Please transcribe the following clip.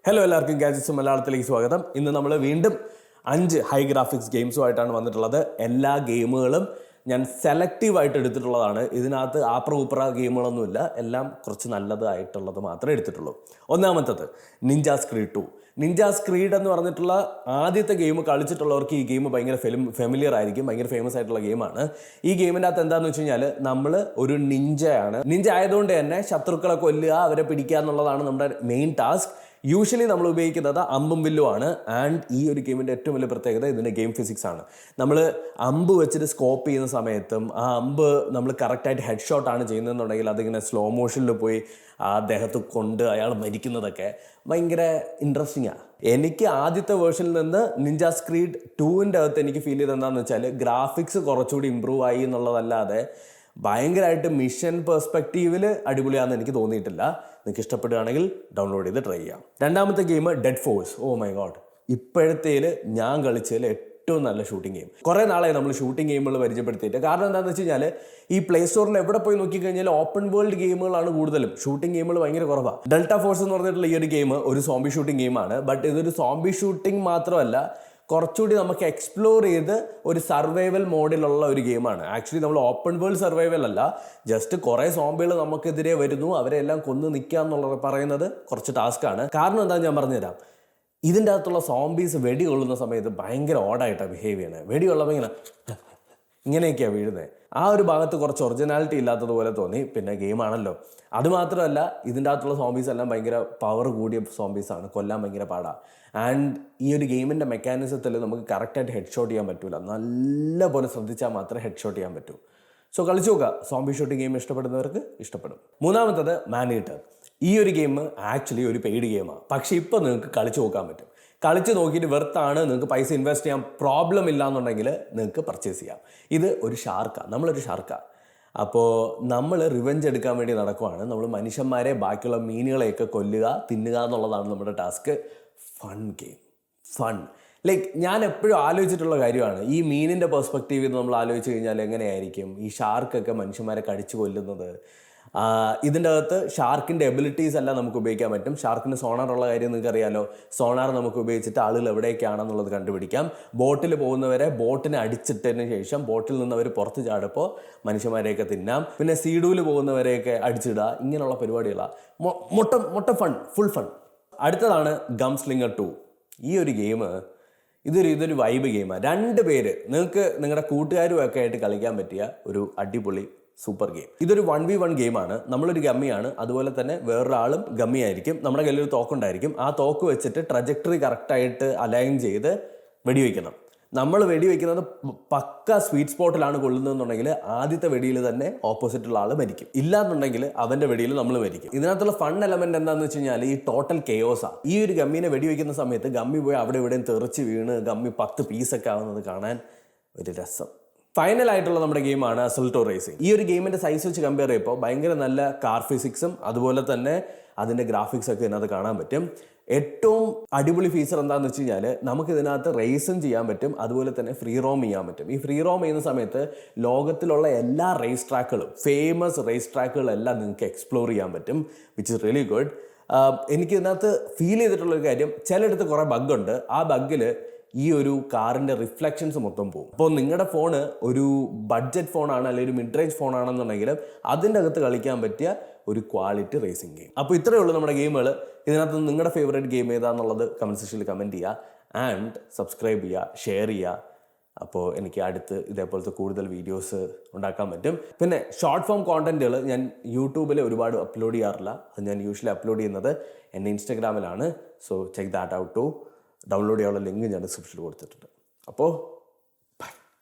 Hello എല്ലാവർക്കും gadgets മലയാളത്തിലേക്ക് സ്വാഗതം. ഇന്ന് നമ്മൾ വീണ്ടും 5 ഹൈ ഗ്രാഫിക്സ് ഗെയിംസുമായിട്ടാണ് വന്നിട്ടുള്ളത്. എല്ലാ ഗെയിമുകളും ഞാൻ സെലക്റ്റീവായിട്ട് എടുത്തിട്ടുള്ളതാണ്. ഇതിനകത്ത് ആപ്ര ഗെയിമുകളൊന്നുമില്ല, എല്ലാം കുറച്ച് നല്ലതായിട്ടുള്ളത് മാത്രമേ എടുത്തിട്ടുള്ളൂ. ഒന്നാമത്തത് നിഞ്ചാസ് ക്രീഡ് 2. നിഞ്ചാസ് ക്രീഡ് എന്ന് പറഞ്ഞിട്ടുള്ള ആദ്യത്തെ ഗെയിം കളിച്ചിട്ടുള്ളവർക്ക് ഈ ഗെയിം ഭയങ്കര ഫെമിലിയർ ആയിരിക്കും, ഭയങ്കര ഫേമസ് ആയിട്ടുള്ള ഗെയിമാണ്. ഈ ഗെയിമിൻ്റെ അകത്ത് എന്താണെന്ന് വെച്ച് കഴിഞ്ഞാൽ നമ്മൾ ഒരു നിഞ്ചയാണ്. നിഞ്ച ആയതുകൊണ്ട് തന്നെ ശത്രുക്കളെ കൊല്ലുക, അവരെ പിടിക്കുക എന്നുള്ളതാണ് നമ്മുടെ മെയിൻ ടാസ്ക്. യൂഷ്വലി നമ്മൾ ഉപയോഗിക്കുന്നത് അമ്പും വില്ലുമാണ്. ആൻഡ് ഈ ഒരു ഗെയിമിൻ്റെ ഏറ്റവും വലിയ പ്രത്യേകത ഇതിൻ്റെ ഗെയിം ഫിസിക്സ് ആണ്. നമ്മൾ അമ്പ് വെച്ചിട്ട് സ്കോപ്പ് ചെയ്യുന്ന സമയത്തും ആ അമ്പ് നമ്മൾ കറക്റ്റായിട്ട് ഹെഡ് ഷോട്ടാണ് ചെയ്യുന്നതെന്നുണ്ടെങ്കിൽ അതിങ്ങനെ സ്ലോ മോഷനിൽ പോയി ആ ദേഹത്ത് കൊണ്ട് അയാൾ മരിക്കുന്നതൊക്കെ ഭയങ്കര ഇൻട്രസ്റ്റിംഗ് ആണ്. എനിക്ക് ആദ്യത്തെ വേർഷനിൽ നിന്ന് നിഞ്ചാസ് ക്രീഡ് 2ൻ്റെ അകത്ത് എനിക്ക് ഫീൽ ചെയ്ത് എന്താണെന്ന് വെച്ചാൽ ഗ്രാഫിക്സ് കുറച്ചുകൂടി ഇമ്പ്രൂവ് ആയി എന്നുള്ളതല്ലാതെ ഭയങ്കരമായിട്ട് മിഷൻ പെർസ്പെക്റ്റീവിൽ അടിപൊളിയാണെന്ന് എനിക്ക് തോന്നിയിട്ടില്ല. നിങ്ങൾക്ക് ഇഷ്ടപ്പെടുകയാണെങ്കിൽ ഡൗൺലോഡ് ചെയ്ത് ട്രൈ ചെയ്യാം. രണ്ടാമത്തെ game dead force. Oh my god, ഇപ്പോഴത്തേൽ ഞാൻ കളിച്ചതിൽ ഏറ്റവും നല്ല ഷൂട്ടിംഗ് ഗെയിം. കുറേ നാളായി നമ്മൾ ഷൂട്ടിംഗ് ഗെയിമുകൾ പരിചയപ്പെടുത്തിയിട്ട്. കാരണം എന്താണെന്ന് വെച്ച് കഴിഞ്ഞാൽ ഈ പ്ലേ സ്റ്റോറിൽ എവിടെ പോയി നോക്കിക്കഴിഞ്ഞാൽ ഓപ്പൺ വേൾഡ് ഗെയിമുകളാണ് കൂടുതലും, ഷൂട്ടിംഗ് ഗെയിമുകൾ ഭയങ്കര കുറവാണ്. ഡെൽറ്റ ഫോഴ്സ് എന്ന് പറഞ്ഞിട്ടുള്ള ഈ ഒരു ഗെയിം ഒരു സോംബി ഷൂട്ടിംഗ് ഗെയിമാണ്. ബട്ട് ഇതൊരു സോംബി ഷൂട്ടിംഗ് മാത്രമല്ല, കുറച്ചുകൂടി നമുക്ക് എക്സ്പ്ലോർ ചെയ്ത് ഒരു സർവൈവൽ മോഡിലുള്ള ഒരു ഗെയിമാണ്. ആക്ച്വലി നമ്മൾ ഓപ്പൺ വേൾഡ് സർവൈവൽ അല്ല, ജസ്റ്റ് കുറേ സോംബികൾ നമുക്കെതിരെ വരുന്നു, അവരെല്ലാം കൊന്ന് നിൽക്കുക എന്നുള്ളത് പറയുന്നത് കുറച്ച് ടാസ്ക്കാണ്. കാരണം എന്താ ഞാൻ പറഞ്ഞുതരാം. ഇതിൻ്റെ അകത്തുള്ള സോംബീസ് വെടി കൊള്ളുന്ന സമയത്ത് ഭയങ്കര ഓടായിട്ടാണ് ബിഹേവ് ചെയ്യണത്. വെടി കൊള്ളുമ്പോൾ ഇങ്ങനെയൊക്കെയാണ് വീഴുന്നത്. ആ ഒരു ഭാഗത്ത് കുറച്ച് ഒറിജിനാലിറ്റി ഇല്ലാത്തതുപോലെ തോന്നി. പിന്നെ ഗെയിമാണല്ലോ. അതുമാത്രമല്ല, ഇതിൻ്റെ അകത്തുള്ള സോംബീസ് എല്ലാം ഭയങ്കര പവർ കൂടിയ സോംബീസാണ്, കൊല്ലാൻ ഭയങ്കര പാടാണ്. ആൻഡ് ഈ ഒരു ഗെയിമിൻ്റെ മെക്കാനിസത്തിൽ നമുക്ക് കറക്റ്റായിട്ട് ഹെഡ് ഷോട്ട് ചെയ്യാൻ പറ്റില്ല. നല്ല പോലെ ശ്രദ്ധിച്ചാൽ മാത്രമേ ഹെഡ് ഷോട്ട് ചെയ്യാൻ പറ്റൂ. സോ കളിച്ചു നോക്കുക, സോംബി ഷൂട്ടിംഗ് ഗെയിം ഇഷ്ടപ്പെടുന്നവർക്ക് ഇഷ്ടപ്പെടും. മൂന്നാമത്തത് മാൻ ഈറ്റർ. ഈ ഒരു ഗെയിം ആക്ച്വലി ഒരു പെയ്ഡ് ഗെയിമാണ്. പക്ഷേ ഇപ്പോൾ നിങ്ങൾക്ക് കളിച്ചു നോക്കാൻ പറ്റും. കളിച്ച് നോക്കിയിട്ട് വെർത്താണ്, നിങ്ങൾക്ക് പൈസ ഇൻവെസ്റ്റ് ചെയ്യാൻ പ്രോബ്ലം ഇല്ല എന്നുണ്ടെങ്കിൽ നിങ്ങൾക്ക് പർച്ചേസ് ചെയ്യാം. ഇത് ഒരു ഷാർക്കാണ്, നമ്മളൊരു ഷാർക്കാണ്. അപ്പോൾ നമ്മൾ റിവെഞ്ച് എടുക്കാൻ വേണ്ടി നടക്കുവാണ്. നമ്മൾ മനുഷ്യന്മാരെ, ബാക്കിയുള്ള മീനുകളെയൊക്കെ കൊല്ലുക, തിന്നുക എന്നുള്ളതാണ് നമ്മുടെ task. Fun game, fun. Like ഞാൻ എപ്പോഴും ആലോചിച്ചിട്ടുള്ള കാര്യമാണ്, ഈ മീനിൻ്റെ പെർസ്പെക്റ്റീവിൽ നിന്ന് നമ്മൾ ആലോചിച്ച് കഴിഞ്ഞാൽ എങ്ങനെയായിരിക്കും ഈ ഷാർക്കൊക്കെ മനുഷ്യന്മാരെ കടിച്ചു കൊല്ലുന്നത്. ഇതിൻ്റെ അകത്ത് ഷാർക്കിൻ്റെ എബിലിറ്റീസ് എല്ലാം നമുക്ക് ഉപയോഗിക്കാൻ പറ്റും. ഷാർക്കിന് സോണാർ ഉള്ള കാര്യം നിങ്ങൾക്ക് അറിയാലോ. സോണാർ നമുക്ക് ഉപയോഗിച്ചിട്ട് ആളുകൾ എവിടേക്കാണെന്നുള്ളത് കണ്ടുപിടിക്കാം. ബോട്ടിൽ പോകുന്നവരെ ബോട്ടിനെ അടിച്ചിട്ടതിന് ശേഷം ബോട്ടിൽ നിന്ന് അവർ പുറത്ത് ചാടുമ്പോൾ മനുഷ്യന്മാരെയൊക്കെ തിന്നാം. പിന്നെ സീഡൂല് പോകുന്നവരെയൊക്കെ അടിച്ചിടുക, ഇങ്ങനെയുള്ള പരിപാടികളാണ്. മൊട്ട ഫൺ, ഫുൾ ഫൺ. അടുത്തതാണ് ഗം സ്ലിങ്ങർ 2. ഈ ഒരു ഗെയിം ഇതൊരു വൈബ് ഗെയിമാണ്. 2 പേര് നിങ്ങൾക്ക് നിങ്ങളുടെ കൂട്ടുകാരും ഒക്കെ ആയിട്ട് കളിക്കാൻ പറ്റിയ ഒരു അടിപൊളി സൂപ്പർ ഗെയിം. ഇതൊരു 1v1 ഗെയിമാണ്. നമ്മളൊരു ഗമ്മിയാണ്, അതുപോലെ തന്നെ വേറൊരാളും ഗമ്മിയായിരിക്കും. നമ്മുടെ കയ്യിലൊരു തോക്കുണ്ടായിരിക്കും. ആ തോക്ക് വെച്ചിട്ട് ട്രജക്ടറി കറക്റ്റായിട്ട് അലൈൻ ചെയ്ത് വെടിവെക്കണം. നമ്മൾ വെടിവെക്കുന്നത് പക്ക സ്വീറ്റ് സ്പോട്ടിലാണ് കൊള്ളുന്നതെന്നുണ്ടെങ്കിൽ ആദ്യത്തെ വെടിയിൽ തന്നെ ഓപ്പോസിറ്റുള്ള ആൾ മരിക്കും. ഇല്ലാന്നുണ്ടെങ്കിൽ അവൻ്റെ വെടിയിൽ നമ്മൾ മരിക്കും. ഇതിനകത്തുള്ള ഫൺ എലമെന്റ് എന്താണെന്ന് വെച്ച് കഴിഞ്ഞാൽ ഈ ടോട്ടൽ കെയോസാണ്. ഈ ഒരു ഗമ്മീനെ വെടിവെക്കുന്ന സമയത്ത് ഗമ്മി പോയി അവിടെ ഇവിടെയും തെറിച്ച് വീണ് ഗമ്മി 10 പീസൊക്കെ ആവുന്നത് കാണാൻ ഒരു രസം. ഫൈനലായിട്ടുള്ള നമ്മുടെ ഗെയിമാണ് അസൾട്ടോ റേസിംഗ്. ഈ ഒരു ഗെയിമിൻ്റെ സൈസ് വെച്ച് കമ്പയർ ചെയ്യുമ്പോൾ ഭയങ്കര നല്ല കാർ ഫിസിക്സും അതുപോലെ തന്നെ അതിൻ്റെ ഗ്രാഫിക്സ് ഒക്കെ ഇതിനകത്ത് കാണാൻ പറ്റും. ഏറ്റവും അടിപൊളി ഫീച്ചർ എന്താണെന്ന് വെച്ച് കഴിഞ്ഞാൽ നമുക്ക് ഇതിനകത്ത് റേസും ചെയ്യാൻ പറ്റും, അതുപോലെ തന്നെ ഫ്രീ റോം ചെയ്യാൻ പറ്റും. ഈ ഫ്രീ റോം ചെയ്യുന്ന സമയത്ത് ലോകത്തിലുള്ള എല്ലാ റേസ് ട്രാക്കുകളും, ഫേമസ് റേസ് ട്രാക്കുകളെല്ലാം നിങ്ങൾക്ക് എക്സ്പ്ലോർ ചെയ്യാൻ പറ്റും, വിച്ച് ഇസ് റിയലി ഗുഡ്. എനിക്ക് ഇതിനകത്ത് ഫീൽ ചെയ്തിട്ടുള്ളൊരു കാര്യം, ചിലയിടത്ത് കുറേ ബഗ്ഗുണ്ട്. ആ ബഗ്ഗിൽ ഈ ഒരു കാറിൻ്റെ റിഫ്ലക്ഷൻസ് മൊത്തം പോകും. അപ്പോൾ നിങ്ങളുടെ ഫോണ് ഒരു ബഡ്ജറ്റ് ഫോണാണ് അല്ലെങ്കിൽ ഒരു മിഡ് റേഞ്ച് ഫോണാണെന്നുണ്ടെങ്കിൽ അതിൻ്റെ അകത്ത് കളിക്കാൻ പറ്റിയ ഒരു ക്വാളിറ്റി റേസിംഗ് ഗെയിം. അപ്പോൾ ഇത്രയേ ഉള്ളൂ നമ്മുടെ ഗെയിമുകൾ. ഇതിനകത്ത് നിങ്ങളുടെ ഫേവറേറ്റ് ഗെയിം ഏതാണെന്നുള്ളത് കമൻറ്റ് സെക്ഷനിൽ കമൻറ്റ് ചെയ്യുക. ആൻഡ് സബ്സ്ക്രൈബ് ചെയ്യുക, ഷെയർ ചെയ്യുക. അപ്പോൾ എനിക്ക് അടുത്ത് ഇതേപോലത്തെ കൂടുതൽ വീഡിയോസ് ഉണ്ടാക്കാൻ പറ്റും. പിന്നെ ഷോർട്ട് ഫോം കോണ്ടന്റുകൾ ഞാൻ യൂട്യൂബിൽ ഒരുപാട് അപ്ലോഡ് ചെയ്യാറില്ല. അത് ഞാൻ യൂഷ്വലി അപ്ലോഡ് ചെയ്യുന്നത് എൻ്റെ ഇൻസ്റ്റഗ്രാമിലാണ്. So check that out too. Download ചെയ്യാനുള്ള ലിങ്ക് ഞാൻ ഡിസ്ക്രിപ്ഷനിൽ കൊടുത്തിട്ടുണ്ട്. അപ്പോൾ